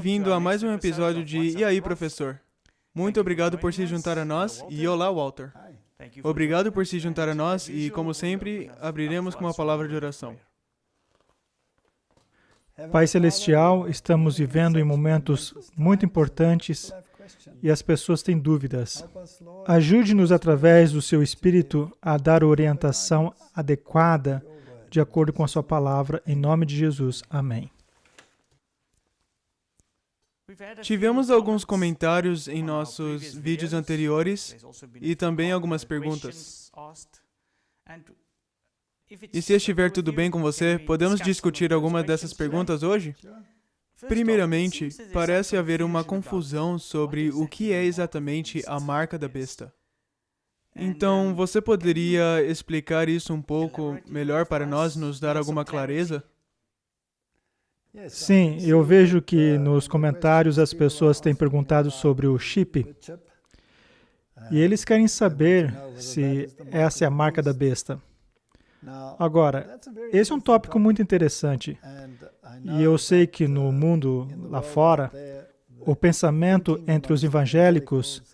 bem-vindo a mais um episódio de E aí, professor? Muito obrigado por se juntar a nós e olá, Walter. Obrigado por se juntar a nós e, como sempre, abriremos com uma palavra de oração. Pai Celestial, estamos vivendo em momentos muito importantes e as pessoas têm dúvidas. Ajude-nos através do Seu Espírito a dar orientação adequada de acordo com a Sua palavra, em nome de Jesus. Amém. Tivemos alguns comentários em nossos vídeos anteriores e também algumas perguntas. E se estiver tudo bem com você, podemos discutir algumas dessas perguntas hoje? Primeiramente, parece haver uma confusão sobre o que é exatamente a marca da besta. Então, você poderia explicar isso um pouco melhor para nós, nos dar alguma clareza? Sim, eu vejo que nos comentários as pessoas têm perguntado sobre o chip e eles querem saber se essa é a marca da besta. Agora, esse é um tópico muito interessante e eu sei que no mundo lá fora, o pensamento entre os evangélicos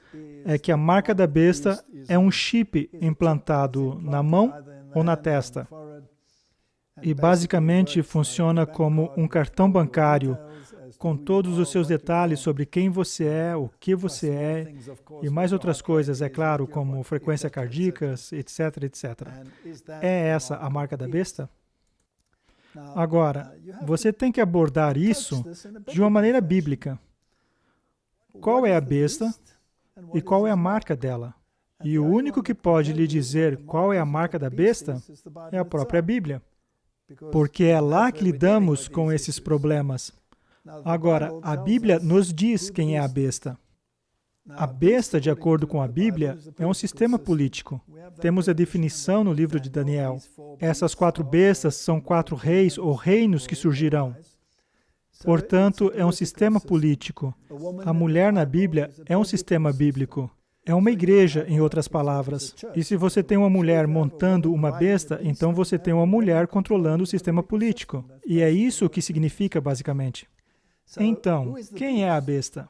é que a marca da besta é um chip implantado na mão ou na testa. E basicamente funciona como um cartão bancário com todos os seus detalhes sobre quem você é, o que você é e mais outras coisas, é claro, como frequência cardíaca, etc, etc. É essa a marca da besta? Agora, você tem que abordar isso de uma maneira bíblica. Qual é a besta e qual é a marca dela? E o único que pode lhe dizer qual é a marca da besta é a própria Bíblia. Porque é lá que lidamos com esses problemas. Agora, a Bíblia nos diz quem é a besta. A besta, de acordo com a Bíblia, é um sistema político. Temos a definição no livro de Daniel. Essas 4 bestas são 4 reis ou reinos que surgirão. Portanto, é um sistema político. A mulher na Bíblia é um sistema bíblico. É uma igreja, em outras palavras. E se você tem uma mulher montando uma besta, então você tem uma mulher controlando o sistema político. E é isso que significa, basicamente. Então, quem é a besta?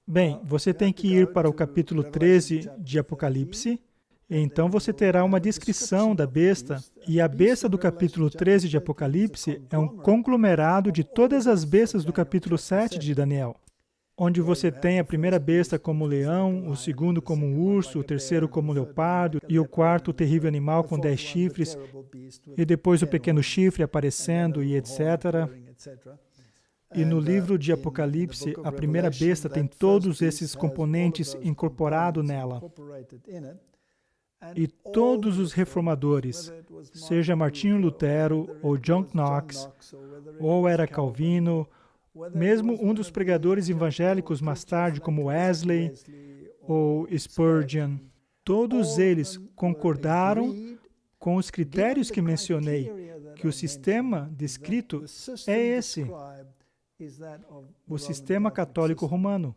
Bem, você tem que ir para o capítulo 13 de Apocalipse, e então você terá uma descrição da besta, e a besta do capítulo 13 de Apocalipse é um conglomerado de todas as bestas do capítulo 7 de Daniel, onde você tem a primeira besta como leão, o segundo como um urso, o terceiro como um leopardo, e o quarto o terrível animal com 10 chifres, e depois o pequeno chifre aparecendo, e etc. E no livro de Apocalipse, a primeira besta tem todos esses componentes incorporados nela. E todos os reformadores, seja Martinho Lutero, ou John Knox, ou era Calvino, mesmo um dos pregadores evangélicos mais tarde, como Wesley ou Spurgeon, todos eles concordaram com os critérios que mencionei, que o sistema descrito é esse, o sistema católico romano.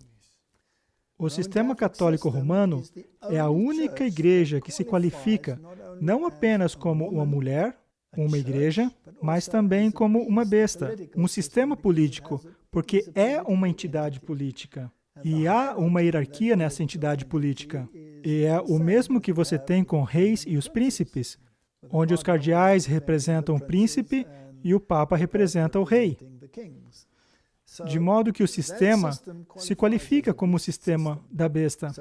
O sistema católico romano é a única igreja que se qualifica não apenas como uma mulher, uma igreja, mas também como uma besta, um sistema político, porque é uma entidade política. E há uma hierarquia nessa entidade política. E é o mesmo que você tem com reis e os príncipes, onde os cardeais representam o príncipe e o papa representa o rei. De modo que o sistema se qualifica como o sistema da besta.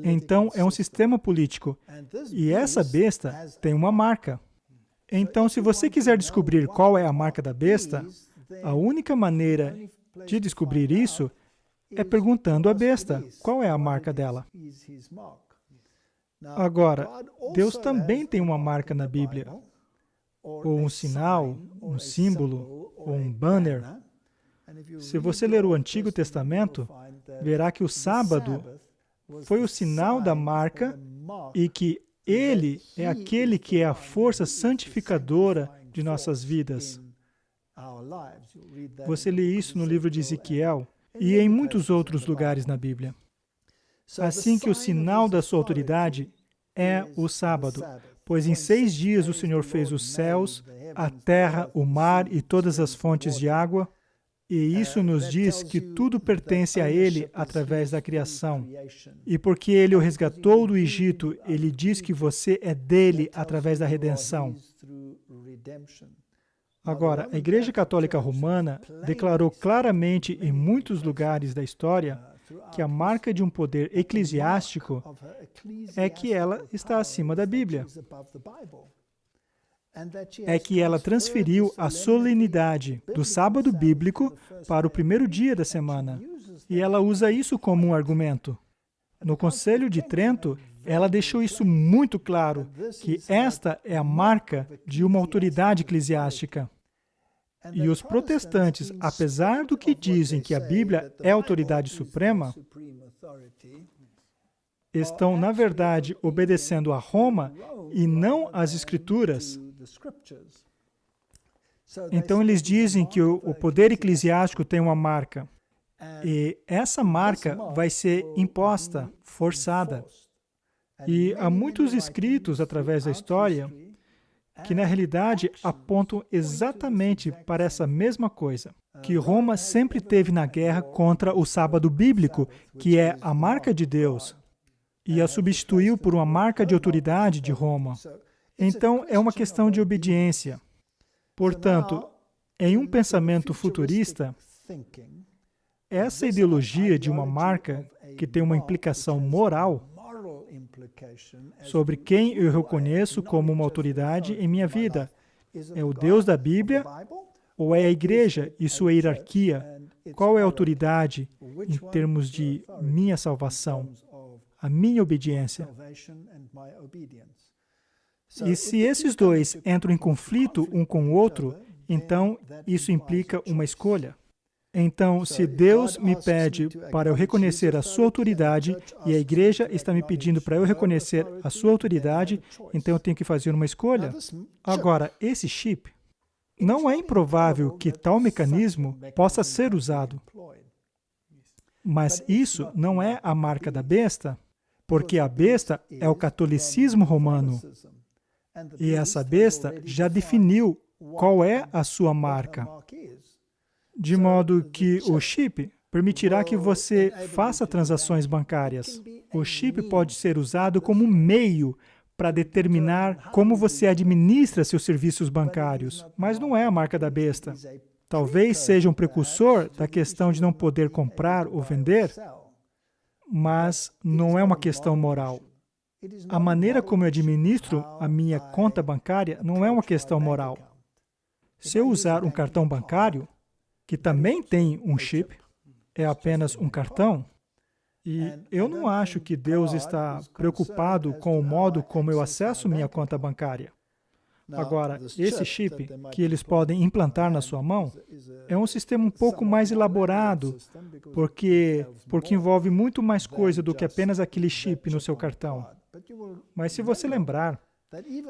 Então, é um sistema político. E essa besta tem uma marca. Então, se você quiser descobrir qual é a marca da besta, a única maneira de descobrir isso é perguntando à besta qual é a marca dela. Agora, Deus também tem uma marca na Bíblia, ou um sinal, um símbolo, ou um banner. Se você ler o Antigo Testamento, verá que o sábado foi o sinal da marca e que ele é aquele que é a força santificadora de nossas vidas. Você lê isso no livro de Ezequiel e em muitos outros lugares na Bíblia. Assim que o sinal da sua autoridade é o sábado, pois em 6 dias o Senhor fez os céus, a terra, o mar e todas as fontes de água, E isso nos diz que tudo pertence a Ele através da criação. E porque Ele o resgatou do Egito, Ele diz que você é dele através da redenção. Agora, a Igreja Católica Romana declarou claramente em muitos lugares da história que a marca de um poder eclesiástico é que ela está acima da Bíblia. É que ela transferiu a solenidade do sábado bíblico para o primeiro dia da semana. E ela usa isso como um argumento. No Concílio de Trento, ela deixou isso muito claro, que esta é a marca de uma autoridade eclesiástica. E os protestantes, apesar do que dizem que a Bíblia é a autoridade suprema, estão, na verdade, obedecendo a Roma e não às Escrituras. Então, eles dizem que o poder eclesiástico tem uma marca. E essa marca vai ser imposta, forçada. E há muitos escritos através da história que, na realidade, apontam exatamente para essa mesma coisa. Que Roma sempre teve na guerra contra o sábado bíblico, que é a marca de Deus, e a substituiu por uma marca de autoridade de Roma. Então, é uma questão de obediência. Portanto, em um pensamento futurista, essa ideologia de uma marca que tem uma implicação moral sobre quem eu reconheço como uma autoridade em minha vida, é o Deus da Bíblia ou é a igreja e sua hierarquia? Qual é a autoridade em termos de minha salvação, a minha obediência? E se esses dois entram em conflito um com o outro, então isso implica uma escolha. Então, se Deus me pede para eu reconhecer a sua autoridade e a igreja está me pedindo para eu reconhecer a sua autoridade, então eu tenho que fazer uma escolha. Agora, esse chip, não é improvável que tal mecanismo possa ser usado. Mas isso não é a marca da besta, porque a besta é o catolicismo romano. E essa besta já definiu qual é a sua marca. De modo que o chip permitirá que você faça transações bancárias. O chip pode ser usado como um meio para determinar como você administra seus serviços bancários, mas não é a marca da besta. Talvez seja um precursor da questão de não poder comprar ou vender, mas não é uma questão moral. A maneira como eu administro a minha conta bancária não é uma questão moral. Se eu usar um cartão bancário, que também tem um chip, é apenas um cartão, e eu não acho que Deus está preocupado com o modo como eu acesso minha conta bancária. Agora, esse chip que eles podem implantar na sua mão é um sistema um pouco mais elaborado, porque envolve muito mais coisa do que apenas aquele chip no seu cartão. Mas se você lembrar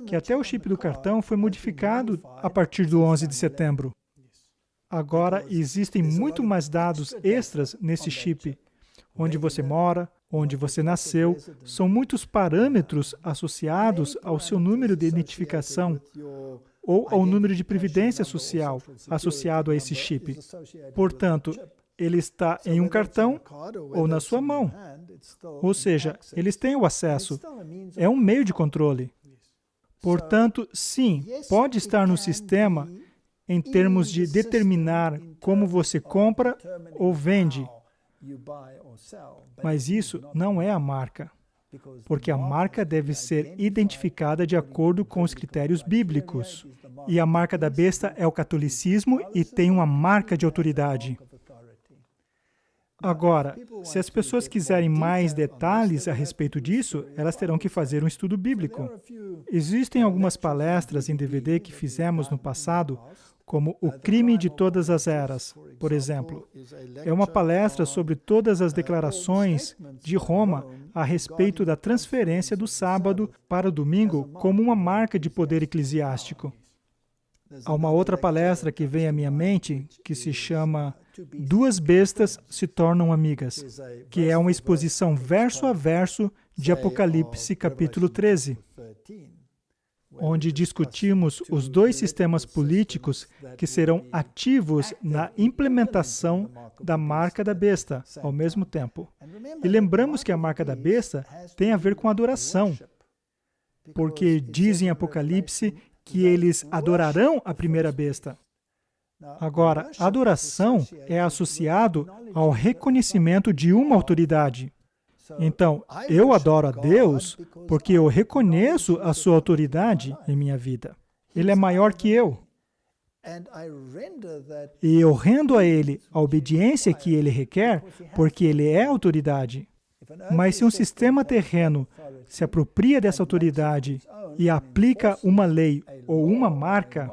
que até o chip do cartão foi modificado a partir do 11 de setembro. Agora, existem muito mais dados extras nesse chip. Onde você mora, onde você nasceu, são muitos parâmetros associados ao seu número de identificação ou ao número de previdência social associado a esse chip. Portanto, ele está em um cartão ou na sua mão. Ou seja, eles têm o acesso. É um meio de controle. Portanto, sim, pode estar no sistema em termos de determinar como você compra ou vende. Mas isso não é a marca, porque a marca deve ser identificada de acordo com os critérios bíblicos. E a marca da besta é o catolicismo e tem uma marca de autoridade. Agora, se as pessoas quiserem mais detalhes a respeito disso, elas terão que fazer um estudo bíblico. Existem algumas palestras em DVD que fizemos no passado, como O Crime de Todas as Eras, por exemplo. É uma palestra sobre todas as declarações de Roma a respeito da transferência do sábado para o domingo como uma marca de poder eclesiástico. Há uma outra palestra que vem à minha mente que se chama Duas Bestas se Tornam Amigas, que é uma exposição verso a verso de Apocalipse capítulo 13. onde discutimos os dois sistemas políticos que serão ativos na implementação da marca da besta ao mesmo tempo. E lembramos que a marca da besta tem a ver com adoração, porque diz em Apocalipse que eles adorarão a primeira besta. Agora, adoração é associado ao reconhecimento de uma autoridade. Então, eu adoro a Deus porque eu reconheço a sua autoridade em minha vida. Ele é maior que eu. E eu rendo a Ele a obediência que Ele requer porque Ele é autoridade. Mas se um sistema terreno se apropria dessa autoridade e aplica uma lei ou uma marca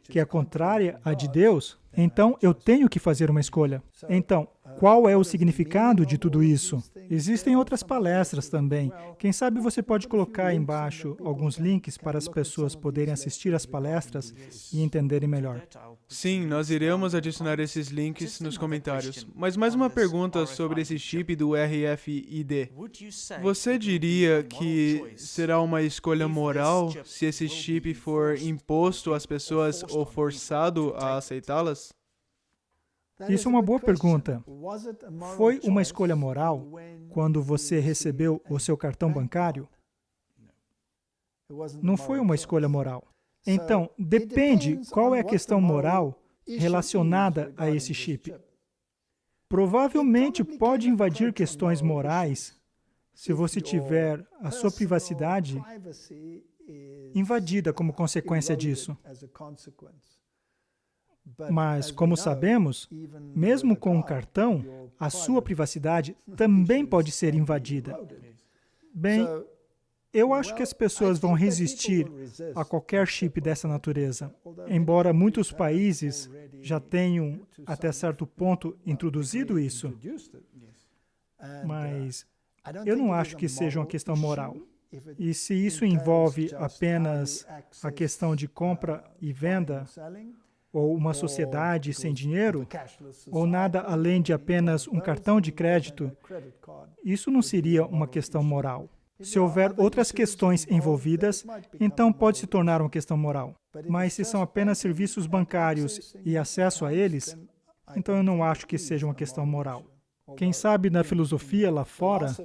que é contrária à de Deus, então eu tenho que fazer uma escolha. Então, qual é o significado de tudo isso? Existem outras palestras também. Quem sabe você pode colocar aí embaixo alguns links para as pessoas poderem assistir às palestras e entenderem melhor. Sim, nós iremos adicionar esses links nos comentários. Mas mais uma pergunta sobre esse chip do RFID. Você diria que será uma escolha moral se esse chip for imposto às pessoas ou forçado a aceitá-las? Isso é uma boa pergunta. Foi uma escolha moral quando você recebeu o seu cartão bancário? Não foi uma escolha moral. Então, depende qual é a questão moral relacionada a esse chip. Provavelmente pode invadir questões morais se você tiver a sua privacidade invadida como consequência disso. Mas, como sabemos, mesmo com um cartão, a sua privacidade também pode ser invadida. Bem, eu acho que as pessoas vão resistir a qualquer chip dessa natureza. Embora muitos países já tenham, até certo ponto, introduzido isso. Mas eu não acho que seja uma questão moral. E se isso envolve apenas a questão de compra e venda, ou uma sociedade sem dinheiro, ou nada além de apenas um cartão de crédito, isso não seria uma questão moral. Se houver outras questões envolvidas, então pode se tornar uma questão moral. Mas se são apenas serviços bancários e acesso a eles, então eu não acho que seja uma questão moral. Quem sabe na filosofia lá fora,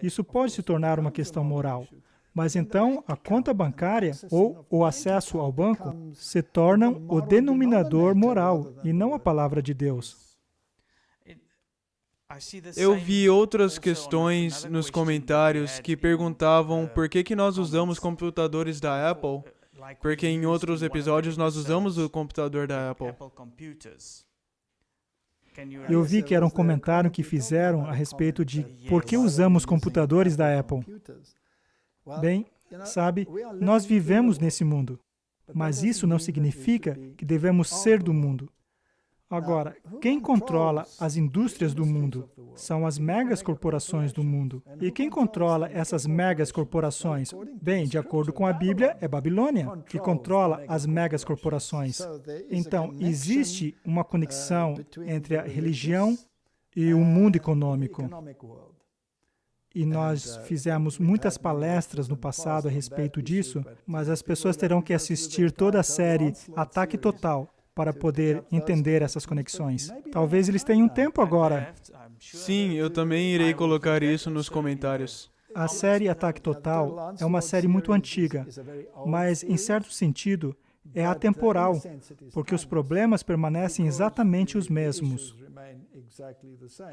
isso pode se tornar uma questão moral. Mas então, a conta bancária ou o acesso ao banco se tornam o denominador moral e não a palavra de Deus. Eu vi outras questões nos comentários que perguntavam por que nós usamos computadores da Apple, porque em outros episódios nós usamos o computador da Apple. Eu vi que era um comentário que fizeram a respeito de por que usamos computadores da Apple. Bem, sabe, nós vivemos nesse mundo, mas isso não significa que devemos ser do mundo. Agora, quem controla as indústrias do mundo são as megas corporações do mundo. E quem controla essas megas corporações? Bem, de acordo com a Bíblia, é Babilônia, que controla as megas corporações. Então, existe uma conexão entre a religião e o mundo econômico. E nós fizemos muitas palestras no passado a respeito disso, mas as pessoas terão que assistir toda a série Ataque Total para poder entender essas conexões. Talvez eles tenham tempo agora. Sim, eu também irei colocar isso nos comentários. A série Ataque Total é uma série muito antiga, mas, em certo sentido, é atemporal, porque os problemas permanecem exatamente os mesmos.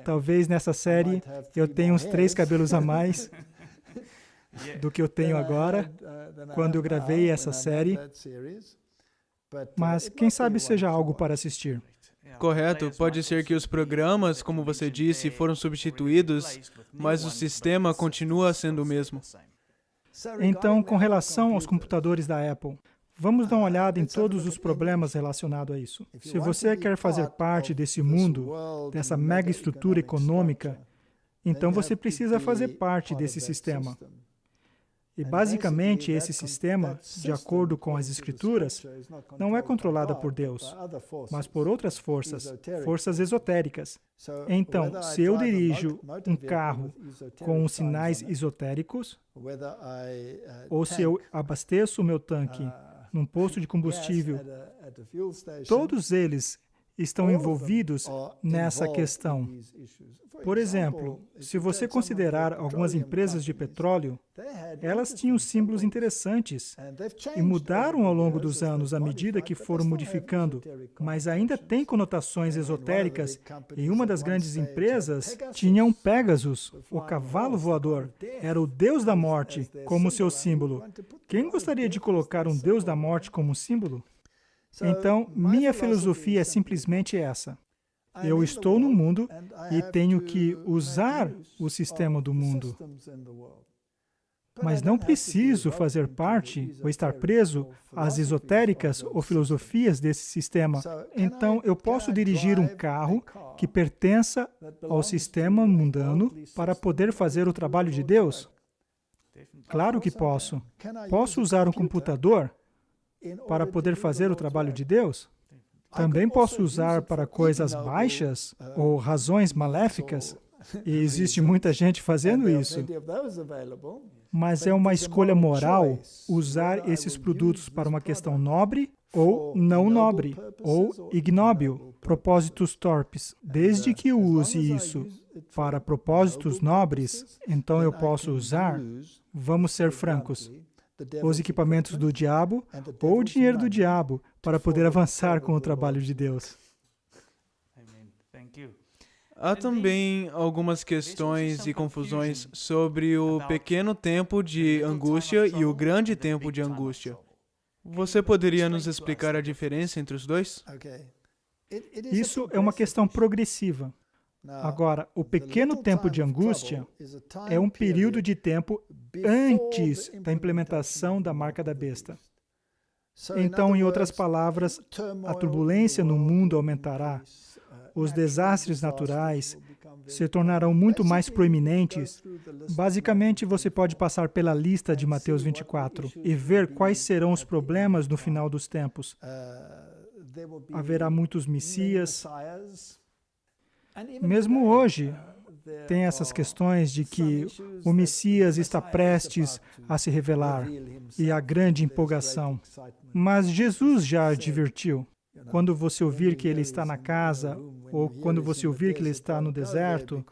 Talvez nessa série eu tenha uns 3 cabelos a mais do que eu tenho agora, quando eu gravei essa série. Mas quem sabe seja algo para assistir. Correto, pode ser que os programas, como você disse, foram substituídos, mas o sistema continua sendo o mesmo. Então, com relação aos computadores da Apple, vamos dar uma olhada em todos os problemas relacionados a isso. Se você quer fazer parte desse mundo, dessa mega estrutura econômica, então você precisa fazer parte desse sistema. E basicamente esse sistema, de acordo com as Escrituras, não é controlado por Deus, mas por outras forças, forças esotéricas. Então, se eu dirijo um carro com os sinais esotéricos, ou se eu abasteço o meu tanque num posto de combustível, todos eles estão envolvidos nessa questão. Por exemplo, se você considerar algumas empresas de petróleo, elas tinham símbolos interessantes e mudaram ao longo dos anos à medida que foram modificando, mas ainda tem conotações esotéricas. E uma das grandes empresas tinha um Pégasus, o cavalo voador. Era o deus da morte como seu símbolo. Quem gostaria de colocar um deus da morte como símbolo? Então, minha filosofia é simplesmente essa. Eu estou no mundo e tenho que usar o sistema do mundo. Mas não preciso fazer parte ou estar preso às esotéricas ou filosofias desse sistema. Então, eu posso dirigir um carro que pertença ao sistema mundano para poder fazer o trabalho de Deus? Claro que posso. Posso usar um computador para poder fazer o trabalho de Deus? Também posso usar para coisas baixas ou razões maléficas, e existe muita gente fazendo isso. Mas é uma escolha moral usar esses produtos para uma questão nobre ou não nobre, ou ignóbil, propósitos torpes. Desde que eu use isso para propósitos nobres, então eu posso usar, vamos ser francos, os equipamentos do diabo ou o dinheiro do diabo para poder avançar com o trabalho de Deus. Há também algumas questões e confusões sobre o pequeno tempo de angústia e o grande tempo de angústia. Você poderia nos explicar a diferença entre os dois? Isso é uma questão progressiva. Agora, o pequeno tempo de angústia é um período de tempo antes da implementação da marca da besta. Então, em outras palavras, a turbulência no mundo aumentará, os desastres naturais se tornarão muito mais proeminentes. Basicamente, você pode passar pela lista de Mateus 24 e ver quais serão os problemas no final dos tempos. Haverá muitos messias. Mesmo hoje, tem essas questões de que o Messias está prestes a se revelar e há grande empolgação. Mas Jesus já advertiu. Quando você ouvir que ele está na casa, ou quando você ouvir que ele está no deserto,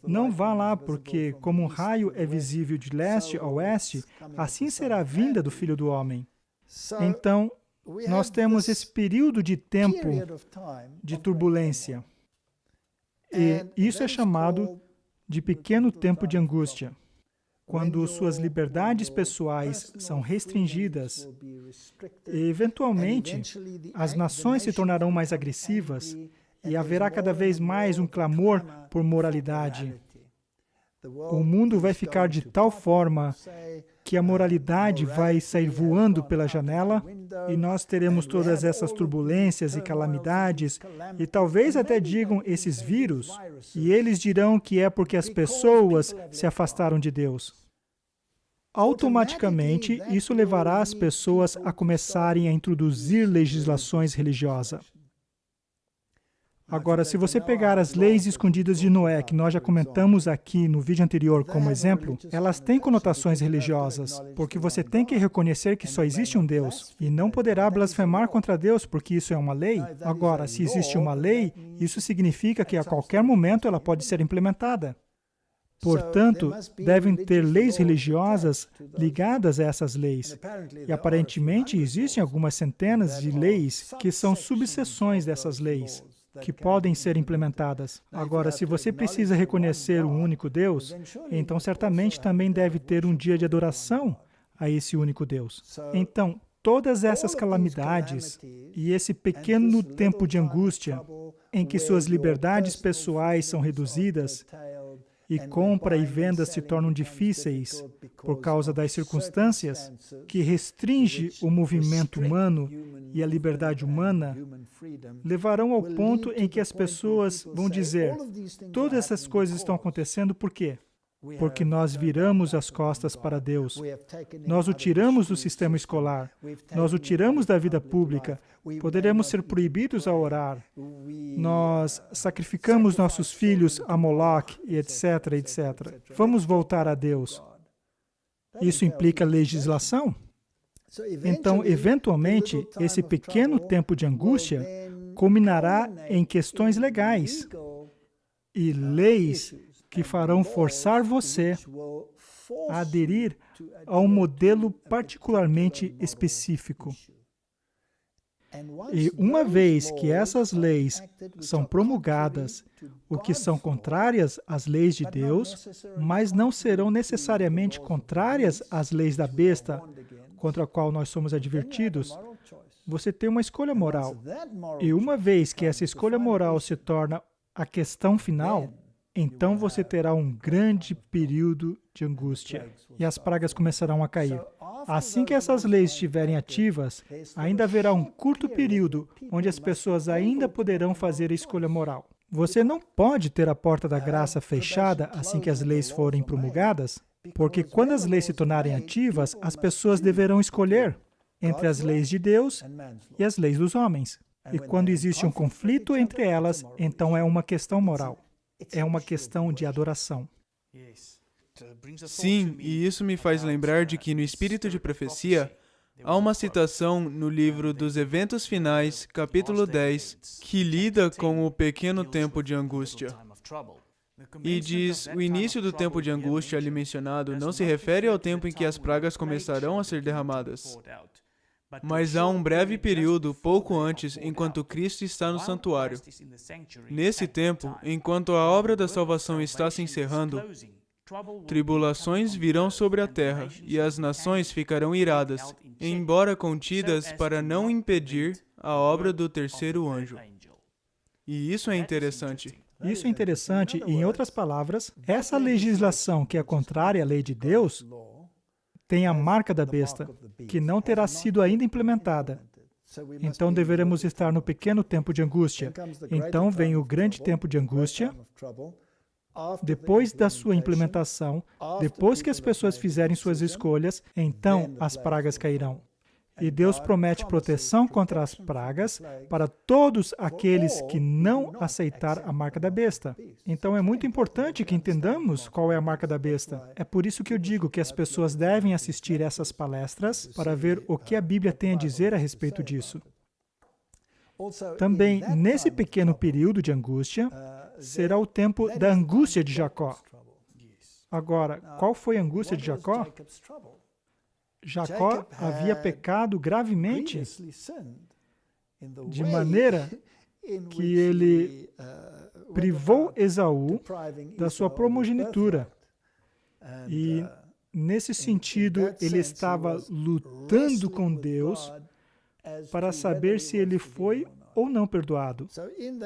não vá lá, porque como um raio é visível de leste a oeste, assim será a vinda do Filho do Homem. Então, nós temos esse período de tempo de turbulência. E isso é chamado de pequeno tempo de angústia. Quando suas liberdades pessoais são restringidas, e eventualmente as nações se tornarão mais agressivas e haverá cada vez mais um clamor por moralidade. O mundo vai ficar de tal forma que a moralidade vai sair voando pela janela e nós teremos todas essas turbulências e calamidades e talvez até digam esses vírus e eles dirão que é porque as pessoas se afastaram de Deus. Automaticamente, isso levará as pessoas a começarem a introduzir legislações religiosas. Agora, se você pegar as leis escondidas de Noé, que nós já comentamos aqui no vídeo anterior como exemplo, elas têm conotações religiosas, porque você tem que reconhecer que só existe um Deus, e não poderá blasfemar contra Deus, porque isso é uma lei. Agora, se existe uma lei, isso significa que a qualquer momento ela pode ser implementada. Portanto, devem ter leis religiosas ligadas a essas leis. E aparentemente existem algumas centenas de leis que são subseções dessas leis, que podem ser implementadas. Agora, se você precisa reconhecer um único Deus, então certamente também deve ter um dia de adoração a esse único Deus. Então, todas essas calamidades e esse pequeno tempo de angústia em que suas liberdades pessoais são reduzidas e compra e venda se tornam difíceis por causa das circunstâncias que restringe o movimento humano e a liberdade humana, levarão ao ponto em que as pessoas vão dizer: todas essas coisas estão acontecendo por quê? porque nós viramos as costas para Deus. Nós o tiramos do sistema escolar. Nós o tiramos da vida pública. Poderemos ser proibidos a orar. Nós sacrificamos nossos filhos a Moloque, e etc, etc. Vamos voltar a Deus. Isso implica legislação? Então, eventualmente, esse pequeno tempo de angústia culminará em questões legais e leis que farão forçar você a aderir a um modelo particularmente específico. E uma vez que essas leis são promulgadas, o que são contrárias às leis de Deus, mas não serão necessariamente contrárias às leis da besta, contra a qual nós somos advertidos, você tem uma escolha moral. E uma vez que essa escolha moral se torna a questão final, então você terá um grande período de angústia e as pragas começarão a cair. Assim que essas leis estiverem ativas, ainda haverá um curto período onde as pessoas ainda poderão fazer a escolha moral. Você não pode ter a porta da graça fechada assim que as leis forem promulgadas, porque quando as leis se tornarem ativas, as pessoas deverão escolher entre as leis de Deus e as leis dos homens. E quando existe um conflito entre elas, então é uma questão moral. É uma questão de adoração. Sim, e isso me faz lembrar de que no Espírito de Profecia, há uma citação no livro dos Eventos Finais, capítulo 10, que lida com o pequeno tempo de angústia. E diz, o início do tempo de angústia ali mencionado não se refere ao tempo em que as pragas começarão a ser derramadas. Mas há um breve período, pouco antes, enquanto Cristo está no santuário. Nesse tempo, enquanto a obra da salvação está se encerrando, tribulações virão sobre a terra, e as nações ficarão iradas, embora contidas para não impedir a obra do terceiro anjo. E isso é interessante. Isso é interessante, e em outras palavras, essa legislação que é contrária à lei de Deus tem a marca da besta, que não terá sido ainda implementada. Então deveremos estar no pequeno tempo de angústia. Então vem o grande tempo de angústia. Depois da sua implementação, depois que as pessoas fizerem suas escolhas, então as pragas cairão. E Deus promete proteção contra as pragas para todos aqueles que não aceitar a marca da besta. Então é muito importante que entendamos qual é a marca da besta. É por isso que eu digo que as pessoas devem assistir essas palestras para ver o que a Bíblia tem a dizer a respeito disso. Também, nesse pequeno período de angústia, será o tempo da angústia de Jacó. Agora, qual foi a angústia de Jacó? Jacó havia pecado gravemente, de maneira que ele privou Esaú da sua primogenitura. E, nesse sentido, ele estava lutando com Deus para saber se ele foi ou não perdoado.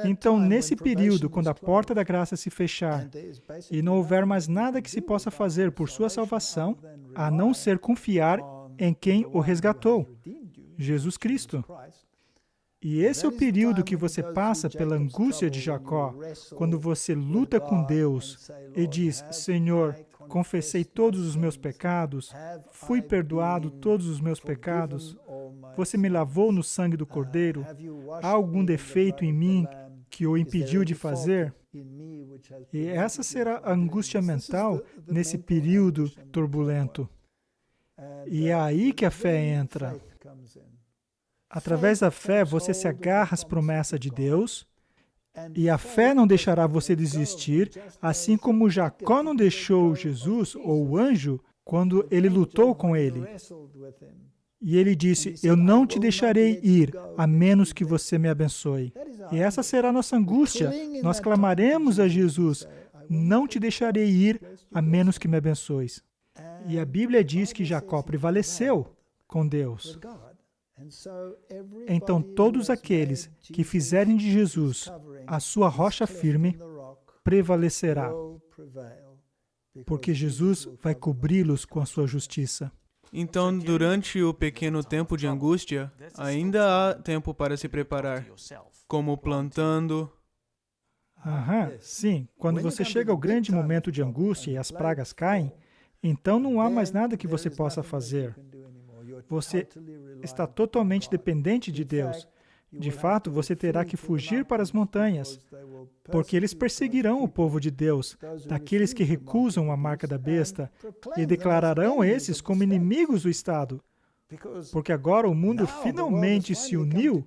Então, nesse período, quando a porta da graça se fechar e não houver mais nada que se possa fazer por sua salvação, a não ser confiar em quem o resgatou, Jesus Cristo. E esse é o período que você passa pela angústia de Jacó, quando você luta com Deus e diz, Senhor, confessei todos os meus pecados, fui perdoado todos os meus pecados, você me lavou no sangue do Cordeiro, há algum defeito em mim que o impediu de fazer? E essa será a angústia mental nesse período turbulento. E é aí que a fé entra. Através da fé, você se agarra às promessas de Deus, e a fé não deixará você desistir, assim como Jacó não deixou Jesus, ou o anjo, quando ele lutou com ele. E ele disse, eu não te deixarei ir, a menos que você me abençoe. E essa será a nossa angústia. Nós clamaremos a Jesus, não te deixarei ir, a menos que me abençoes. E a Bíblia diz que Jacó prevaleceu com Deus. Então, todos aqueles que fizerem de Jesus a sua rocha firme, prevalecerá, porque Jesus vai cobri-los com a sua justiça. Então, durante o pequeno tempo de angústia, ainda há tempo para se preparar, como plantando, Sim. Quando você chega ao grande momento de angústia e as pragas caem, então não há mais nada que você possa fazer. Você está totalmente dependente de Deus. De fato, você terá que fugir para as montanhas, porque eles perseguirão o povo de Deus, daqueles que recusam a marca da besta, e declararão esses como inimigos do Estado. Porque agora o mundo finalmente se uniu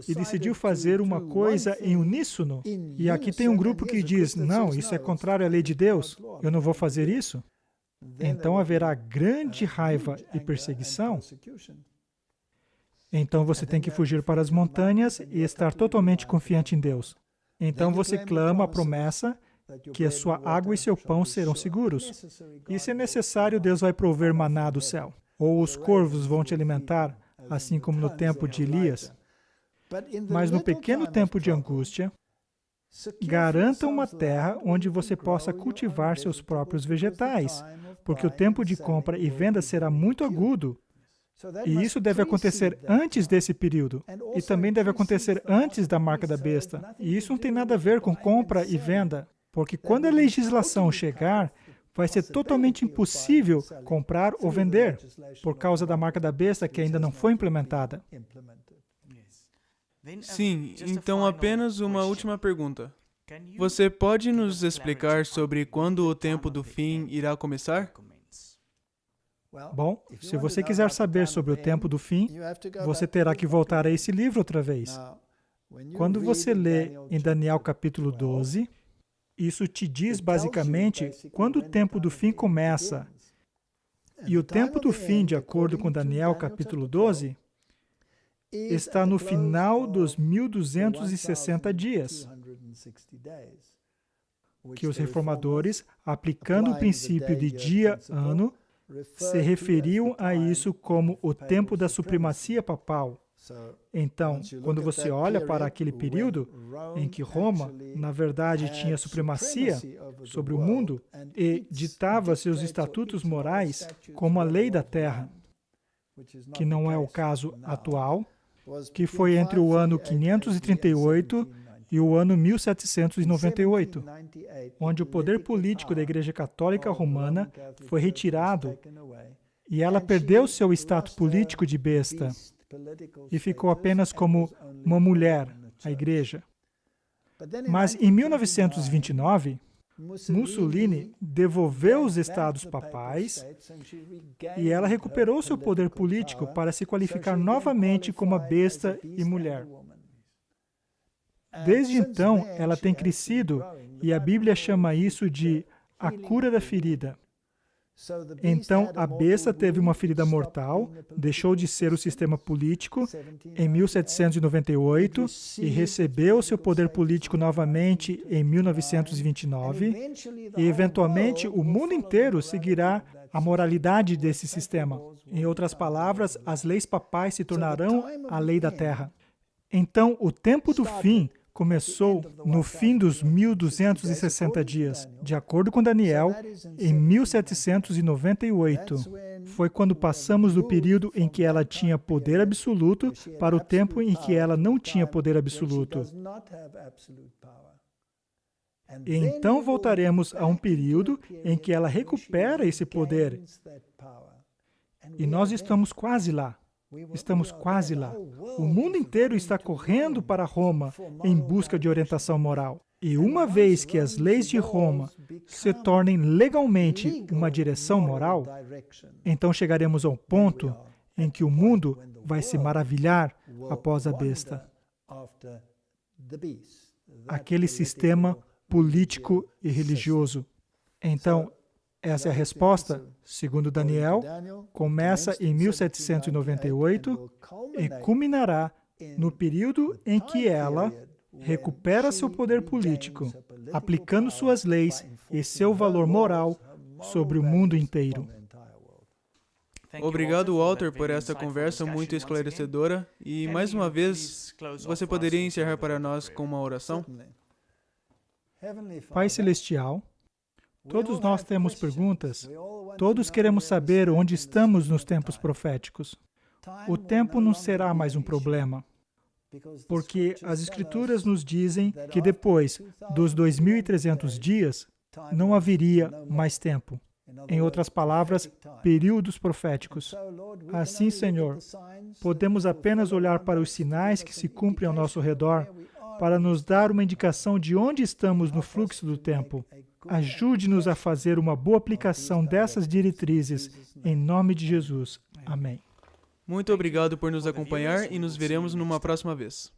e decidiu fazer uma coisa em uníssono. E aqui tem um grupo que diz, não, isso é contrário à lei de Deus, eu não vou fazer isso. Então haverá grande raiva e perseguição. Então você tem que fugir para as montanhas e estar totalmente confiante em Deus. Então você clama a promessa que a sua água e seu pão serão seguros. E se é necessário, Deus vai prover maná do céu. Ou os corvos vão te alimentar, assim como no tempo de Elias. Mas no pequeno tempo de angústia, garanta uma terra onde você possa cultivar seus próprios vegetais, porque o tempo de compra e venda será muito agudo. E isso deve acontecer antes desse período. E também deve acontecer antes da marca da besta. E isso não tem nada a ver com compra e venda, porque quando a legislação chegar, vai ser totalmente impossível comprar ou vender, por causa da marca da besta que ainda não foi implementada. Sim, então apenas uma última pergunta. Você pode nos explicar sobre quando o tempo do fim irá começar? Bom, se você quiser saber sobre o tempo do fim, você terá que voltar a esse livro outra vez. Quando você lê em Daniel capítulo 12, isso te diz basicamente quando o tempo do fim começa. E o tempo do fim, de acordo com Daniel capítulo 12, está no final dos 1260 dias, que os reformadores, aplicando o princípio de dia-ano, se referiam a isso como o tempo da supremacia papal. Então, quando você olha para aquele período em que Roma, na verdade, tinha supremacia sobre o mundo e ditava seus estatutos morais como a lei da terra, que não é o caso atual, que foi entre o ano 538 e o ano 1798, onde o poder político da Igreja Católica Romana foi retirado e ela perdeu seu status político de besta e ficou apenas como uma mulher, a Igreja. Mas em 1929, Mussolini devolveu os estados papais e ela recuperou seu poder político para se qualificar novamente como a besta e mulher. Desde então, ela tem crescido e a Bíblia chama isso de a cura da ferida. Então, a besta teve uma ferida mortal, deixou de ser o sistema político em 1798 e recebeu seu poder político novamente em 1929 e, eventualmente, o mundo inteiro seguirá a moralidade desse sistema. Em outras palavras, as leis papais se tornarão a lei da terra. Então, o tempo do fim começou no fim dos 1260 dias. De acordo com Daniel, em 1798. Foi quando passamos do período em que ela tinha poder absoluto para o tempo em que ela não tinha poder absoluto. E então voltaremos a um período em que ela recupera esse poder. E nós estamos quase lá. Estamos quase lá. O mundo inteiro está correndo para Roma em busca de orientação moral. E uma vez que as leis de Roma se tornem legalmente uma direção moral, então chegaremos ao ponto em que o mundo vai se maravilhar após a besta. Aquele sistema político e religioso. Então, essa é a resposta, segundo Daniel, começa em 1798 e culminará no período em que ela recupera seu poder político, aplicando suas leis e seu valor moral sobre o mundo inteiro. Obrigado, Walter, por esta conversa muito esclarecedora. E, mais uma vez, você poderia encerrar para nós com uma oração? Pai Celestial, todos nós temos perguntas. Todos queremos saber onde estamos nos tempos proféticos. O tempo não será mais um problema. Porque as Escrituras nos dizem que depois dos 2.300 dias, não haveria mais tempo. Em outras palavras, períodos proféticos. Assim, Senhor, podemos apenas olhar para os sinais que se cumprem ao nosso redor para nos dar uma indicação de onde estamos no fluxo do tempo. Ajude-nos a fazer uma boa aplicação dessas diretrizes, em nome de Jesus. Amém. Muito obrigado por nos acompanhar e nos veremos numa próxima vez.